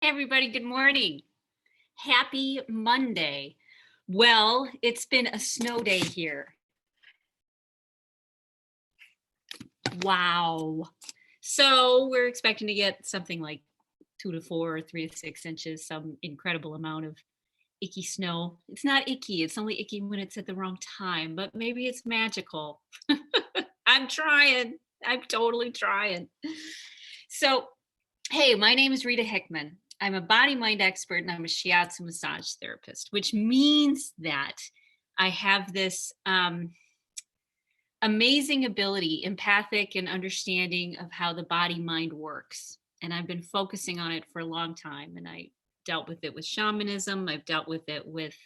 Everybody, good morning. Happy Monday. Well, it's been a snow day here. Wow. So we're expecting to get something like 2 to 4 or 3 to 6 inches, some incredible amount of icky snow. It's not icky, it's only icky when it's at the wrong time, but maybe it's magical. I'm trying. I'm totally trying. So, hey, my name is Rita Hickman. I'm a body mind expert and I'm a shiatsu massage therapist, which means that I have this amazing ability, empathic and understanding of how the body mind works. And I've been focusing on it for a long time. And I dealt with it with shamanism, I've dealt with it with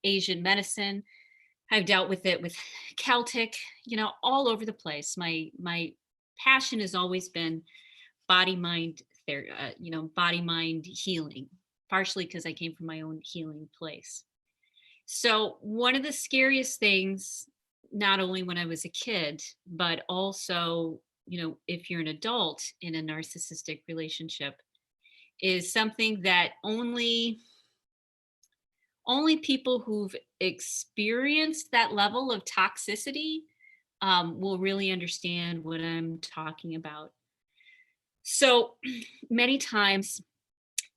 Asian medicine, I've dealt with it with Celtic, all over the place. My passion has always been body mind body mind healing, partially because I came from my own healing place. So one of the scariest things, not only when I was a kid, but also, if you're an adult in a narcissistic relationship, is something that only people who've experienced that level of toxicity will really understand what I'm talking about. So many times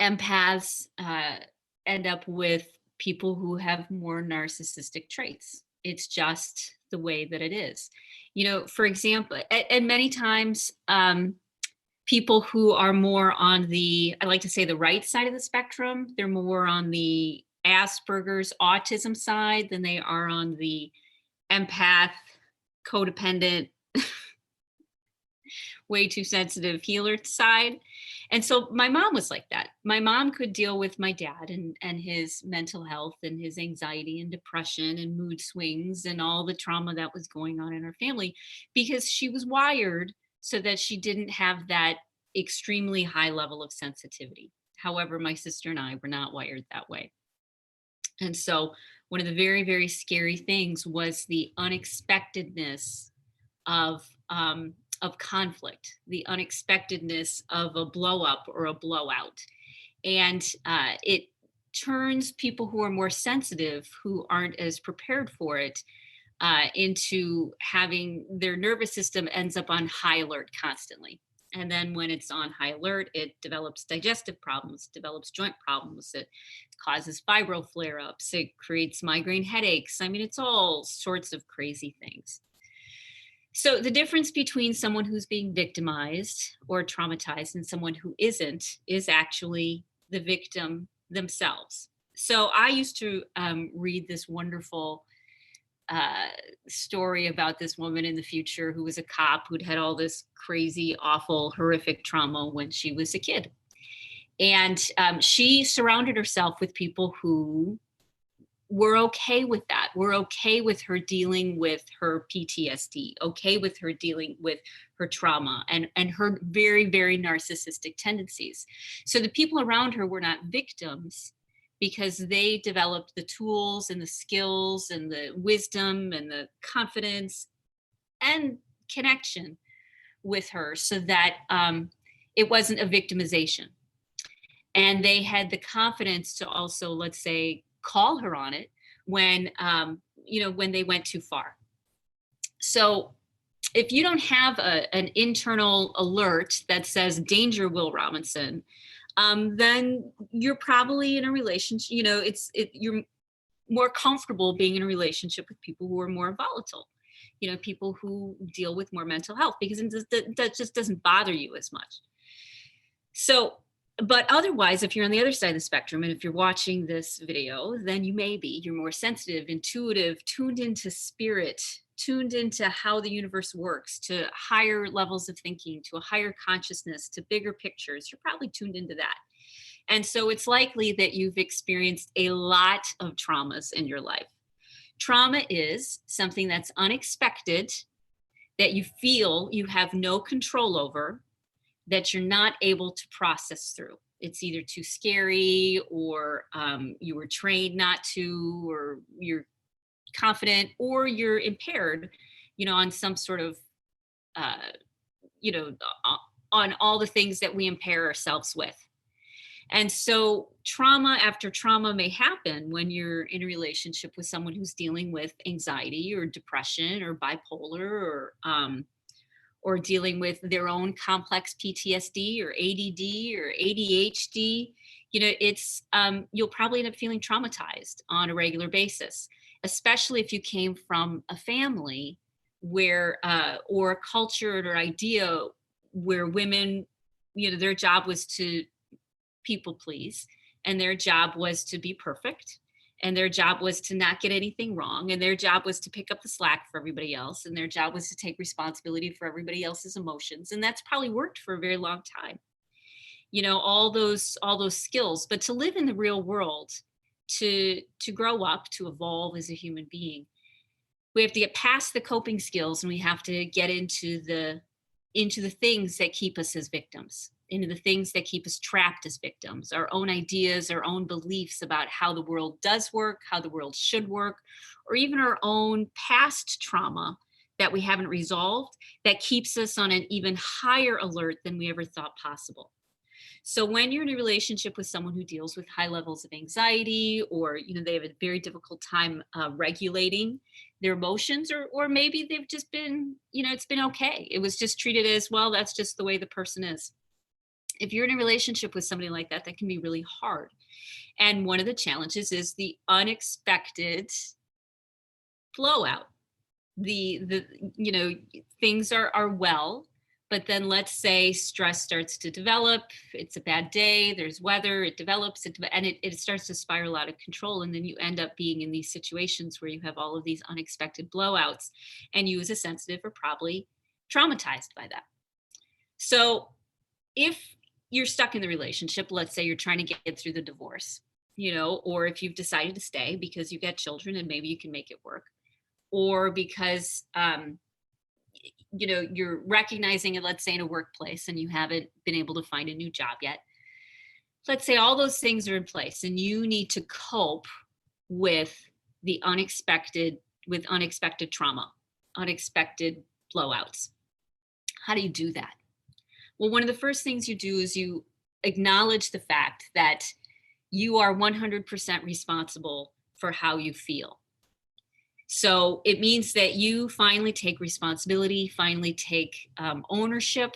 empaths end up with people who have more narcissistic traits. It's just the way that it is. For example, and many times people who are more on I like to say the right side of the spectrum, they're more on the Asperger's autism side than they are on the empath, codependent, way too sensitive healer side. And so my mom was like that. My mom could deal with my dad and his mental health and his anxiety and depression and mood swings and all the trauma that was going on in our family because she was wired so that she didn't have that extremely high level of sensitivity. However, my sister and I were not wired that way. And so one of the very, very scary things was the unexpectedness of conflict, the unexpectedness of a blow up or a blowout. And it turns people who are more sensitive, who aren't as prepared for it, into having their nervous system ends up on high alert constantly. And then when it's on high alert, it develops digestive problems, develops joint problems, it causes fibro flare ups, it creates migraine headaches. I mean, it's all sorts of crazy things. So the difference between someone who's being victimized or traumatized and someone who isn't is actually the victim themselves. So I used to read this wonderful story about this woman in the future who was a cop who'd had all this crazy, awful, horrific trauma when she was a kid. And she surrounded herself with people who were okay with that. We're okay with her dealing with her PTSD, okay with her dealing with her trauma and her very, very narcissistic tendencies. So the people around her were not victims because they developed the tools and the skills and the wisdom and the confidence and connection with her so that it wasn't a victimization. And they had the confidence to also, let's say, call her on it when when they went too far. So if you don't have an internal alert that says danger, Will Robinson, then you're probably in a relationship. You're more comfortable being in a relationship with people who are more volatile. People who deal with more mental health because that just doesn't bother you as much. So. But otherwise, if you're on the other side of the spectrum, and if you're watching this video, then you're more sensitive, intuitive, tuned into spirit, tuned into how the universe works, to higher levels of thinking, to a higher consciousness, to bigger pictures. You're probably tuned into that. And so it's likely that you've experienced a lot of traumas in your life. Trauma is something that's unexpected, that you feel you have no control over, that you're not able to process through. It's either too scary or you were trained not to, or you're confident, or you're impaired, on some sort of, on all the things that we impair ourselves with. And so trauma after trauma may happen when you're in a relationship with someone who's dealing with anxiety or depression or bipolar or dealing with their own complex PTSD or ADD or ADHD. It's you'll probably end up feeling traumatized on a regular basis, especially if you came from a family where or a culture or idea where women, their job was to people please, and their job was to be perfect, and their job was to not get anything wrong, and their job was to pick up the slack for everybody else, and their job was to take responsibility for everybody else's emotions. And that's probably worked for a very long time, all those skills. But to live in the real world, to grow up, to evolve as a human being, we have to get past the coping skills, and we have to get into the things that keep us as victims, into the things that keep us trapped as victims, our own ideas, our own beliefs about how the world does work, how the world should work, or even our own past trauma that we haven't resolved that keeps us on an even higher alert than we ever thought possible. So when you're in a relationship with someone who deals with high levels of anxiety, or they have a very difficult time regulating their emotions, or maybe they've just been, it's been okay, it was just treated as, well, that's just the way the person is. If you're in a relationship with somebody like that, that can be really hard. And one of the challenges is the unexpected blowout. The things are well, but then let's say stress starts to develop. It's a bad day, there's weather, it develops, and it starts to spiral out of control. And then you end up being in these situations where you have all of these unexpected blowouts, and you as a sensitive are probably traumatized by that. So if you're stuck in the relationship, let's say you're trying to get through the divorce, or if you've decided to stay because you got children and maybe you can make it work, or because you're recognizing it, let's say in a workplace, and you haven't been able to find a new job yet. Let's say all those things are in place and you need to cope with unexpected trauma, unexpected blowouts. How do you do that? Well, one of the first things you do is you acknowledge the fact that you are 100% responsible for how you feel. So it means that you finally take responsibility, finally take ownership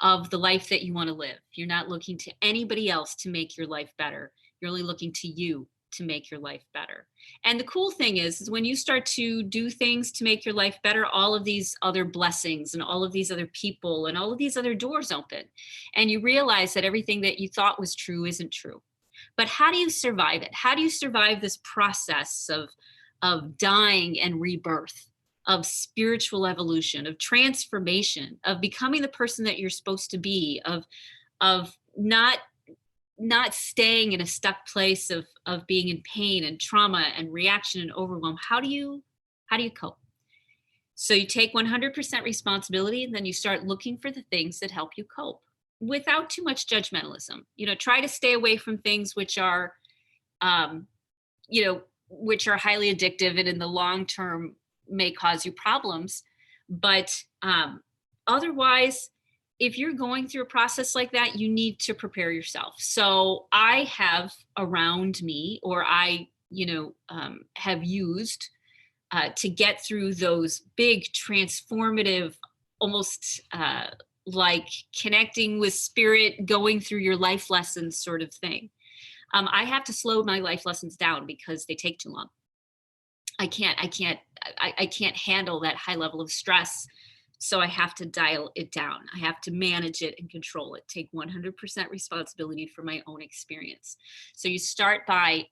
of the life that you want to live. You're not looking to anybody else to make your life better. You're only looking to you to make your life better. And the cool thing is when you start to do things to make your life better, all of these other blessings and all of these other people and all of these other doors open. And you realize that everything that you thought was true isn't true. But how do you survive it? How do you survive this process of dying and rebirth, of spiritual evolution, of transformation, of becoming the person that you're supposed to be, of not staying in a stuck place of being in pain and trauma and reaction and overwhelm? How do you cope? So you take 100% responsibility, and then you start looking for the things that help you cope without too much judgmentalism. Try to stay away from things which are which are highly addictive and in the long term may cause you problems. But otherwise, if you're going through a process like that, you need to prepare yourself. So I have around me, or I have used to get through those big transformative, almost like connecting with spirit, going through your life lessons sort of thing. I have to slow my life lessons down because they take too long. I can't handle that high level of stress. So I have to dial it down. I have to manage it and control it, take 100% responsibility for my own experience. So you start by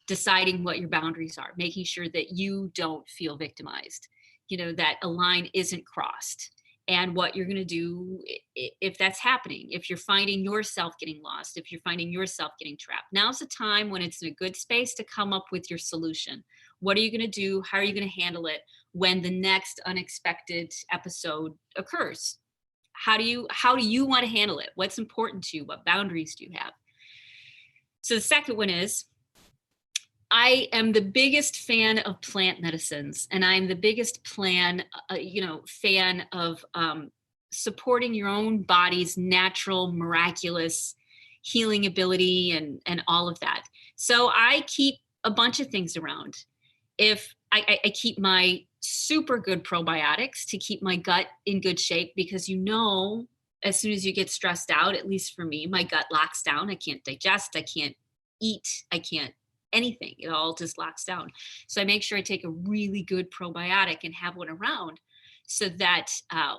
deciding what your boundaries are, making sure that you don't feel victimized, that a line isn't crossed. And what you're going to do if that's happening, if you're finding yourself getting lost, if you're finding yourself getting trapped, now's the time when it's in a good space to come up with your solution. What are you going to do? How are you going to handle it when the next unexpected episode occurs? How do you want to handle it? What's important to you? What boundaries do you have? So the second one is, I am the biggest fan of plant medicines, and I'm the biggest fan of supporting your own body's natural, miraculous healing ability and all of that. So I keep a bunch of things around. If I keep my super good probiotics to keep my gut in good shape, because as soon as you get stressed out, at least for me, my gut locks down. I can't digest, I can't eat, I can't anything. It all just locks down. So I make sure I take a really good probiotic and have one around, so that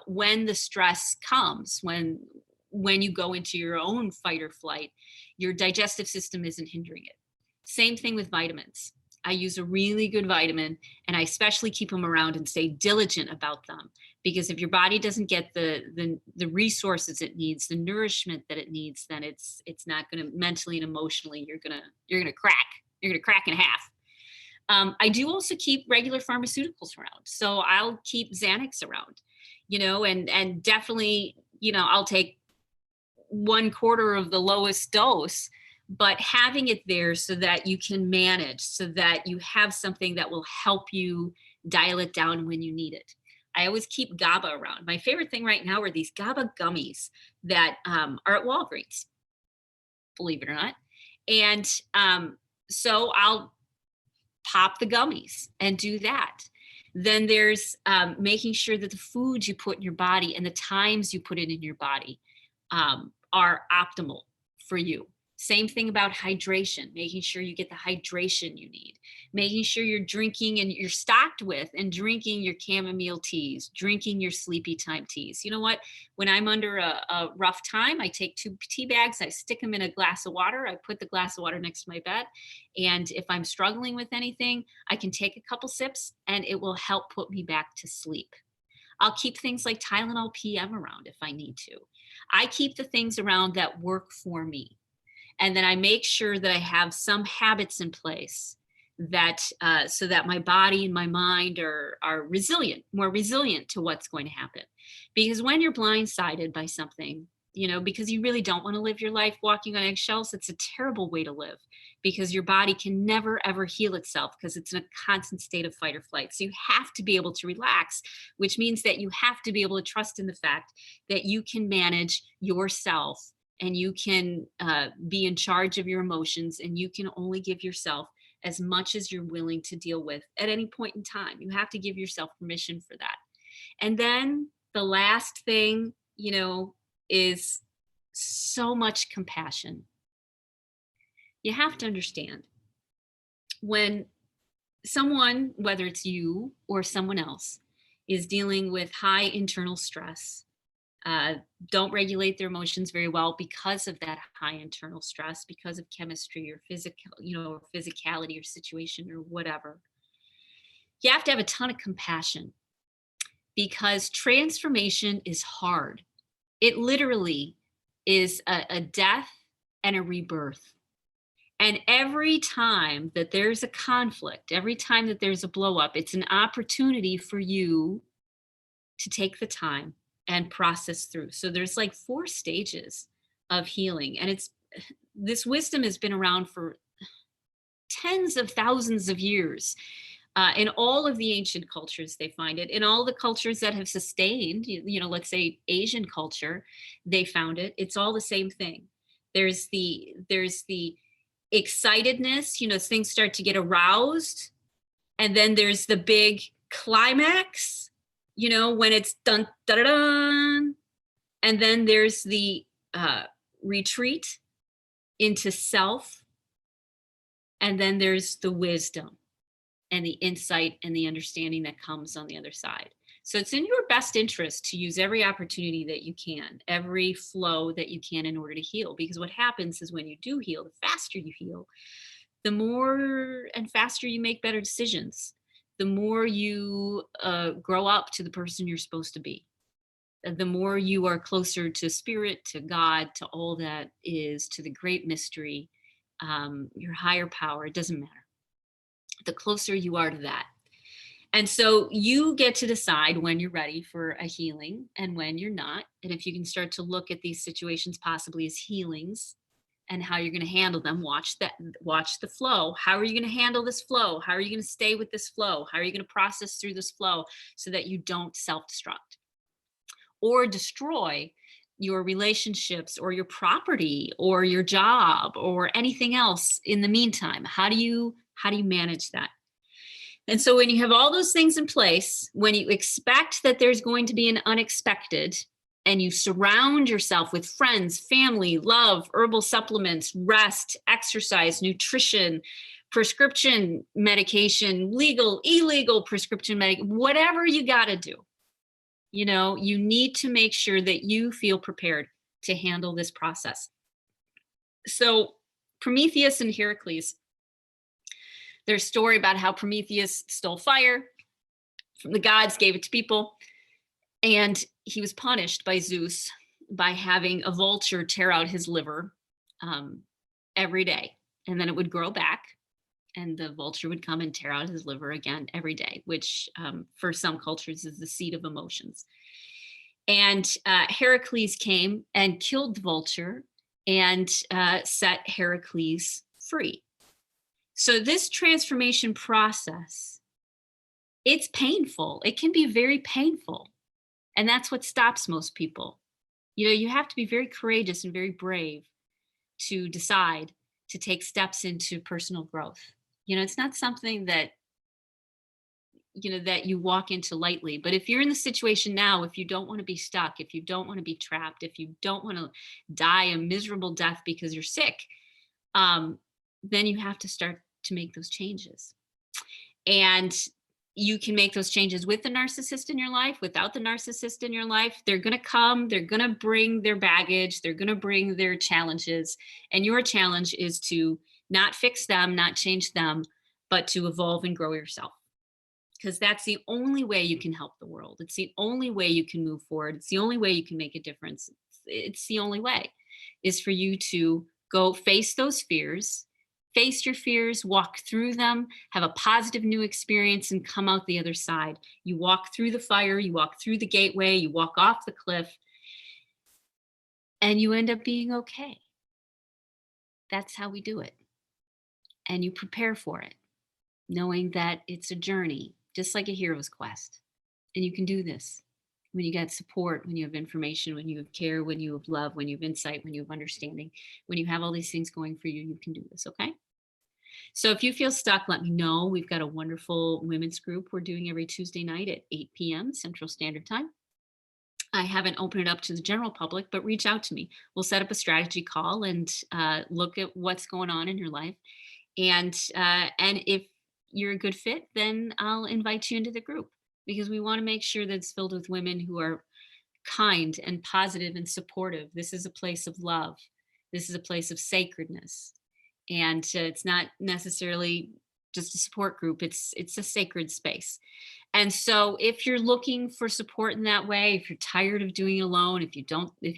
when the stress comes, when you go into your own fight or flight, your digestive system isn't hindering it. Same thing with vitamins. I use a really good vitamin, and I especially keep them around and stay diligent about them, because if your body doesn't get the resources it needs, the nourishment that it needs, then it's not going to, mentally and emotionally, you're going to crack. You're going to crack in half. I do also keep regular pharmaceuticals around. So I'll keep Xanax around, and definitely, I'll take 1/4 of the lowest dose, but having it there so that you can manage, so that you have something that will help you dial it down when you need it. I always keep GABA around. My favorite thing right now are these GABA gummies that are at Walgreens, believe it or not. And so I'll pop the gummies and do that. Then there's making sure that the foods you put in your body and the times you put it in your body are optimal for you. Same thing about hydration, making sure you get the hydration you need, making sure you're drinking and you're stocked with and drinking your chamomile teas, drinking your sleepy time teas. You know what? When I'm under a rough time, I take 2 tea bags, I stick them in a glass of water, I put the glass of water next to my bed. And if I'm struggling with anything, I can take a couple sips and it will help put me back to sleep. I'll keep things like Tylenol PM around if I need to. I keep the things around that work for me. And then I make sure that I have some habits in place that so that my body and my mind are resilient, more resilient to what's going to happen. Because when you're blindsided by something, because you really don't want to live your life walking on eggshells, it's a terrible way to live, because your body can never ever heal itself because it's in a constant state of fight or flight. So you have to be able to relax, which means that you have to be able to trust in the fact that you can manage yourself, and you can be in charge of your emotions, and you can only give yourself as much as you're willing to deal with at any point in time. You have to give yourself permission for that. And then the last thing, is so much compassion. You have to understand, when someone, whether it's you or someone else, is dealing with high internal stress, don't regulate their emotions very well because of that high internal stress, because of chemistry or physical, or physicality or situation or whatever. You have to have a ton of compassion, because transformation is hard. It literally is a death and a rebirth. And every time that there's a conflict, every time that there's a blow up, it's an opportunity for you to take the time and process through. So there's like 4 stages of healing. And this wisdom has been around for tens of thousands of years. In all of the ancient cultures, they find it. In all the cultures that have sustained, let's say Asian culture, they found it. It's all the same thing. There's the excitedness, things start to get aroused. And then there's the big climax, when it's dun, da, da, dun. And then there's the retreat into self. And then there's the wisdom and the insight and the understanding that comes on the other side. So it's in your best interest to use every opportunity that you can, every flow that you can, in order to heal. Because what happens is, when you do heal, the faster you heal, the more and faster you make better decisions, the more you grow up to the person you're supposed to be, the more you are closer to spirit, to God, to all that is, to the great mystery, your higher power. It doesn't matter. The closer you are to that. And so you get to decide when you're ready for a healing and when you're not. And if you can start to look at these situations possibly as healings and how you're going to handle them, watch the flow. How are you going to handle this flow? How are you going to stay with this flow? How are you going to process through this flow so that you don't self-destruct or destroy your relationships or your property or your job or anything else in the meantime? How do you manage that? And so when you have all those things in place, when you expect that there's going to be an unexpected, and you surround yourself with friends, family, love, herbal supplements, rest, exercise, nutrition, prescription medication, legal, illegal prescription medication, whatever you got to do, you need to make sure that you feel prepared to handle this process. So Prometheus and Heracles, there's a story about how Prometheus stole fire from the gods, gave it to people, and he was punished by Zeus by having a vulture tear out his liver every day. And then it would grow back, and the vulture would come and tear out his liver again every day, which for some cultures is the seat of emotions. And Heracles came and killed the vulture and set Heracles free. So this transformation process, it's painful. It can be very painful. And that's what stops most people. You have to be very courageous and very brave to decide to take steps into personal growth. It's not something that, that you walk into lightly. But if you're in the situation now, if you don't want to be stuck, if you don't want to be trapped, if you don't want to die a miserable death because you're sick, then you have to start to make those changes. And you can make those changes with the narcissist in your life, without the narcissist in your life. They're going to come, they're going to bring their baggage, they're going to bring their challenges. And your challenge is to not fix them, not change them, but to evolve and grow yourself. Because that's the only way you can help the world. It's the only way you can move forward. It's the only way you can make a difference. It's the only way is for you to go face those fears, face your fears, walk through them, have a positive new experience, and come out the other side. You walk through the fire, you walk through the gateway, you walk off the cliff, and you end up being okay. That's how we do it. And you prepare for it, knowing that it's a journey, just like a hero's quest. And you can do this when you get support, when you have information, when you have care, when you have love, when you have insight, when you have understanding, when you have all these things going for you, you can do this, okay? So if you feel stuck, let me know. We've got a wonderful women's group we're doing every Tuesday night at 8 p.m. Central Standard Time. I haven't opened it up to the general public, but reach out to me. We'll set up a strategy call and look at what's going on in your life. And if you're a good fit, then I'll invite you into the group, because we want to make sure that it's filled with women who are kind and positive and supportive. This is a place of love. This is a place of sacredness. And it's not necessarily just a support group. It's a sacred space. And so if you're looking for support in that way, if you're tired of doing it alone, if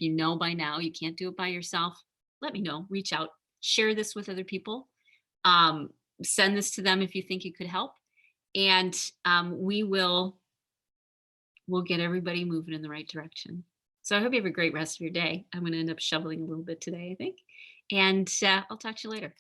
you know by now you can't do it by yourself, let me know. Reach out, share this with other people. Send this to them if you think it could help. And we'll get everybody moving in the right direction. So I hope you have a great rest of your day. I'm going to end up shoveling a little bit today, I think. And I'll talk to you later.